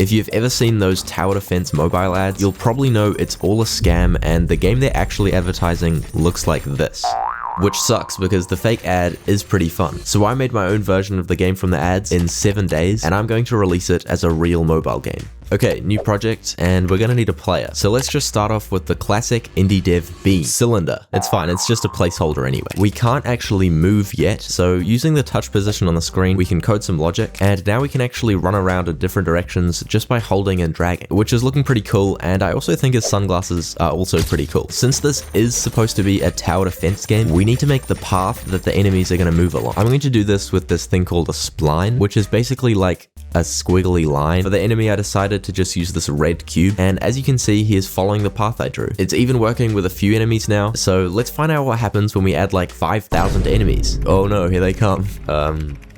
If you've ever seen those tower defense mobile ads, you'll probably know it's all a scam and the game they're actually advertising looks like this. Which sucks because the fake ad is pretty fun. So I made my own version of the game from the ads in 7 days and I'm going to release it as a real mobile game. Okay, new project, and we're gonna need a player. So let's just start off with the classic indie dev beam. Cylinder. It's fine, it's just a placeholder anyway. We can't actually move yet, so using the touch position on the screen, we can code some logic, and now we can actually run around in different directions just by holding and dragging, which is looking pretty cool, and I also think his sunglasses are also pretty cool. Since this is supposed to be a tower defense game, we need to make the path that the enemies are gonna move along. I'm going to do this with this thing called a spline, which is basically like a squiggly line. For the enemy, I decided to just use this red cube, and as you can see, he is following the path I drew. It's even working with a few enemies now, so let's find out what happens when we add like 5,000 enemies. Oh no, here they come.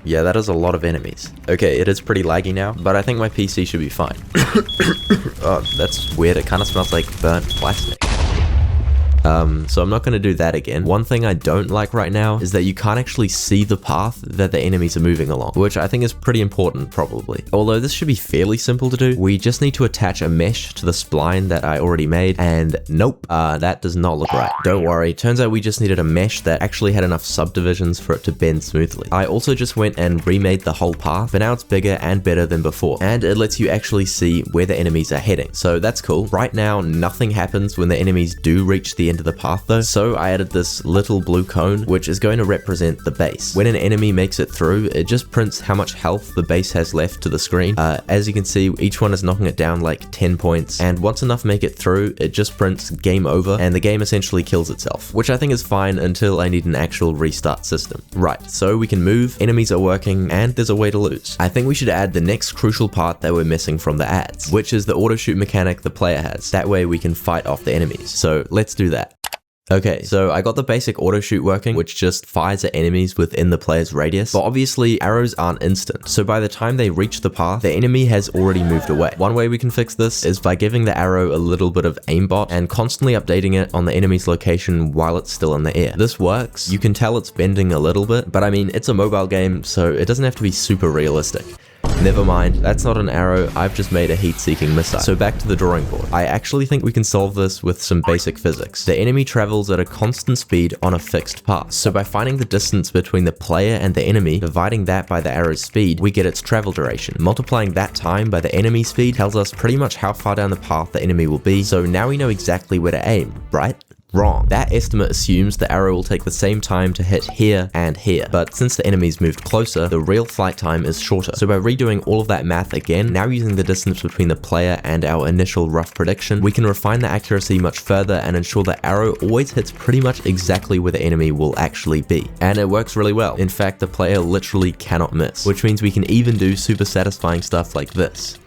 Yeah, that is a lot of enemies. Okay, it is pretty laggy now, but I think my PC should be fine. Oh, that's weird. It kind of smells like burnt plastic. So I'm not going to do that again. One thing I don't like right now is that you can't actually see the path that the enemies are moving along, which I think is pretty important probably. Although this should be fairly simple to do, we just need to attach a mesh to the spline that I already made, and nope, that does not look right. Don't worry, turns out we just needed a mesh that actually had enough subdivisions for it to bend smoothly. I also just went and remade the whole path, but now it's bigger and better than before, and it lets you actually see where the enemies are heading, so that's cool. Right now, nothing happens when the enemies do reach the end of the path though, so I added this little blue cone which is going to represent the base. When an enemy makes it through, it just prints how much health the base has left to the screen. As you can see, each one is knocking it down like 10 points, and once enough make it through, it just prints game over and the game essentially kills itself, which I think is fine until I need an actual restart system. Right, so we can move, enemies are working, and there's a way to lose. I think we should add the next crucial part that we're missing from the ads, which is the auto shoot mechanic the player has. That way we can fight off the enemies. So let's do that. Okay, so I got the basic auto shoot working, which just fires at enemies within the player's radius, but obviously arrows aren't instant, so by the time they reach the path, the enemy has already moved away. One way we can fix this is by giving the arrow a little bit of aimbot and constantly updating it on the enemy's location while it's still in the air. This works. You can tell it's bending a little bit, but I mean, it's a mobile game, so it doesn't have to be super realistic. Never mind, that's not an arrow, I've just made a heat-seeking missile. So back to the drawing board. I actually think we can solve this with some basic physics. The enemy travels at a constant speed on a fixed path. So by finding the distance between the player and the enemy, dividing that by the arrow's speed, we get its travel duration. Multiplying that time by the enemy speed tells us pretty much how far down the path the enemy will be, so now we know exactly where to aim, right? Wrong. That estimate assumes the arrow will take the same time to hit here and here, but since the enemies moved closer, the real flight time is shorter. So by redoing all of that math again, now using the distance between the player and our initial rough prediction, we can refine the accuracy much further and ensure the arrow always hits pretty much exactly where the enemy will actually be. And it works really well. In fact, the player literally cannot miss, which means we can even do super satisfying stuff like this.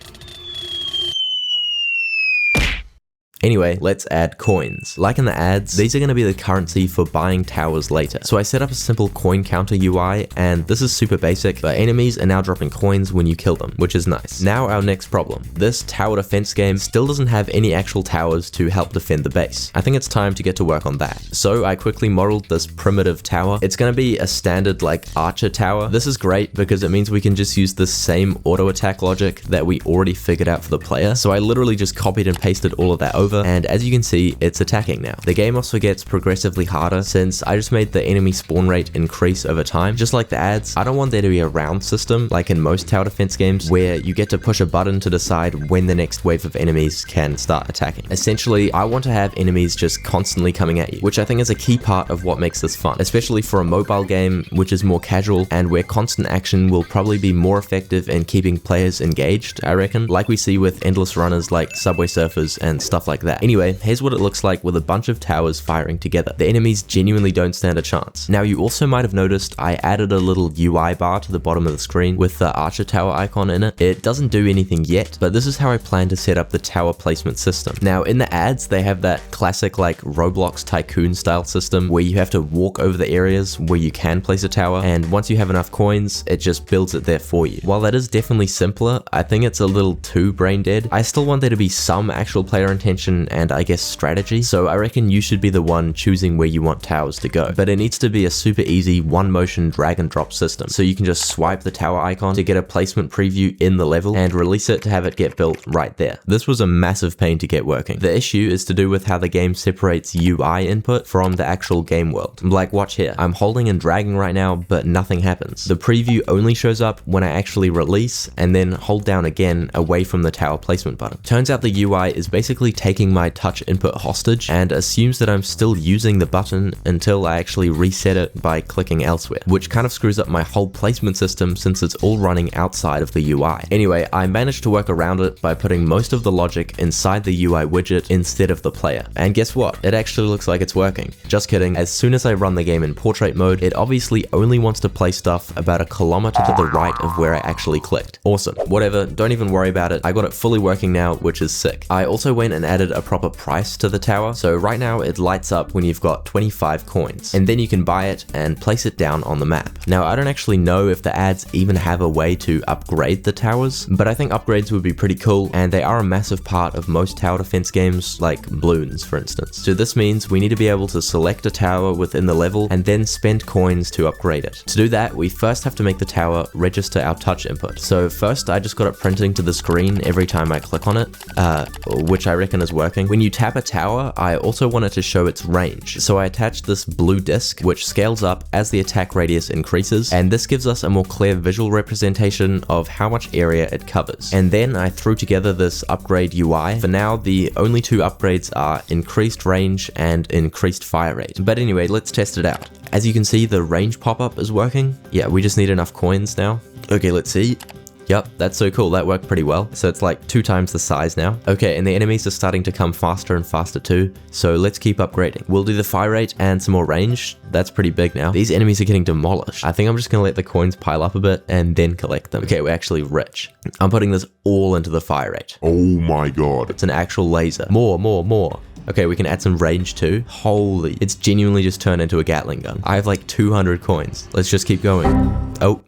Anyway, let's add coins. Like in the ads, these are going to be the currency for buying towers later. So I set up a simple coin counter UI, and this is super basic, but enemies are now dropping coins when you kill them, which is nice. Now our next problem. This tower defense game still doesn't have any actual towers to help defend the base. I think it's time to get to work on that. So I quickly modeled this primitive tower. It's going to be a standard like archer tower. This is great because it means we can just use the same auto attack logic that we already figured out for the player. So I literally just copied and pasted all of that over, and as you can see, it's attacking now. The game also gets progressively harder since I just made the enemy spawn rate increase over time. Just like the ads, I don't want there to be a round system like in most tower defense games where you get to push a button to decide when the next wave of enemies can start attacking. Essentially, I want to have enemies just constantly coming at you, which I think is a key part of what makes this fun, especially for a mobile game which is more casual and where constant action will probably be more effective in keeping players engaged, I reckon, like we see with endless runners like Subway Surfers and stuff like that. Anyway, here's what it looks like with a bunch of towers firing together. The enemies genuinely don't stand a chance. Now you also might have noticed I added a little UI bar to the bottom of the screen with the archer tower icon in it. It doesn't do anything yet, but this is how I plan to set up the tower placement system. Now in the ads, they have that classic like Roblox Tycoon style system where you have to walk over the areas where you can place a tower, and once you have enough coins, it just builds it there for you. While that is definitely simpler, I think it's a little too brain dead. I still want there to be some actual player intention location and I guess strategy, so I reckon you should be the one choosing where you want towers to go. But it needs to be a super easy one motion drag and drop system, so you can just swipe the tower icon to get a placement preview in the level and release it to have it get built right there. This was a massive pain to get working. The issue is to do with how the game separates UI input from the actual game world. Like, watch here, I'm holding and dragging right now, but nothing happens. The preview only shows up when I actually release and then hold down again away from the tower placement button. Turns out the UI is basically taking my touch input hostage and assumes that I'm still using the button until I actually reset it by clicking elsewhere, which kind of screws up my whole placement system since it's all running outside of the UI. Anyway, I managed to work around it by putting most of the logic inside the UI widget instead of the player. And guess what? It actually looks like it's working. Just kidding. As soon as I run the game in portrait mode, it obviously only wants to place stuff about a kilometer to the right of where I actually clicked. Awesome. Whatever, don't even worry about it. I got it fully working now, which is sick. I also went and added a proper price to the tower, so right now it lights up when you've got 25 coins, and then you can buy it and place it down on the map. Now, I don't actually know if the ads even have a way to upgrade the towers, but I think upgrades would be pretty cool, and they are a massive part of most tower defense games, like Bloons, for instance. So this means we need to be able to select a tower within the level and then spend coins to upgrade it. To do that, we first have to make the tower register our touch input. So first, I just got it printing to the screen every time I click on it, which I reckon is working. When you tap a tower, I also want it to show its range. So I attached this blue disc, which scales up as the attack radius increases, and this gives us a more clear visual representation of how much area it covers. And then I threw together this upgrade UI. For now, the only two upgrades are increased range and increased fire rate. But anyway, let's test it out. As you can see, the range pop-up is working. Yeah, we just need enough coins now. Okay, let's see. Yep, that's so cool, that worked pretty well. So it's like 2 times the size now. Okay, and the enemies are starting to come faster and faster too, so let's keep upgrading. We'll do the fire rate and some more range. That's pretty big now. These enemies are getting demolished. I think I'm just gonna let the coins pile up a bit and then collect them. Okay, we're actually rich. I'm putting this all into the fire rate. Oh my god. It's an actual laser. More. Okay, we can add some range too. Holy, it's genuinely just turned into a Gatling gun. I have like 200 coins. Let's just keep going. Oh,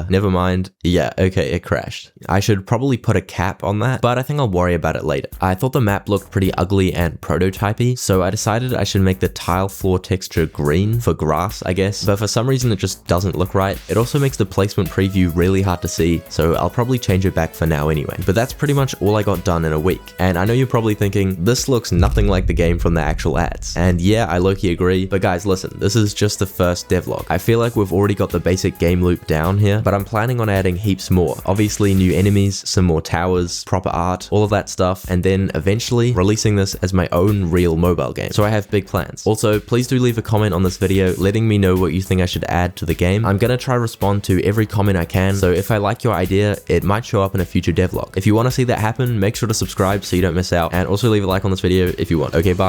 never mind. Yeah, okay, it crashed. I should probably put a cap on that, but I think I'll worry about it later. I thought the map looked pretty ugly and prototypey, so I decided I should make the tile floor texture green for grass, I guess. But for some reason, it just doesn't look right. It also makes the placement preview really hard to see, so I'll probably change it back for now anyway. But that's pretty much all I got done in a week. And I know you're probably thinking, this looks nothing like the game from the actual ads. And yeah, I low-key agree, but guys, listen, this is just the first devlog. I feel like we've already got the basic game loop down here, but I'm planning on adding heaps more. Obviously, new enemies, some more towers, proper art, all of that stuff, and then eventually releasing this as my own real mobile game. So I have big plans. Also, please do leave a comment on this video letting me know what you think I should add to the game. I'm gonna try respond to every comment I can, so if I like your idea, it might show up in a future devlog. If you want to see that happen, make sure to subscribe so you don't miss out, and also leave a like on this video if you want. Okay, bye.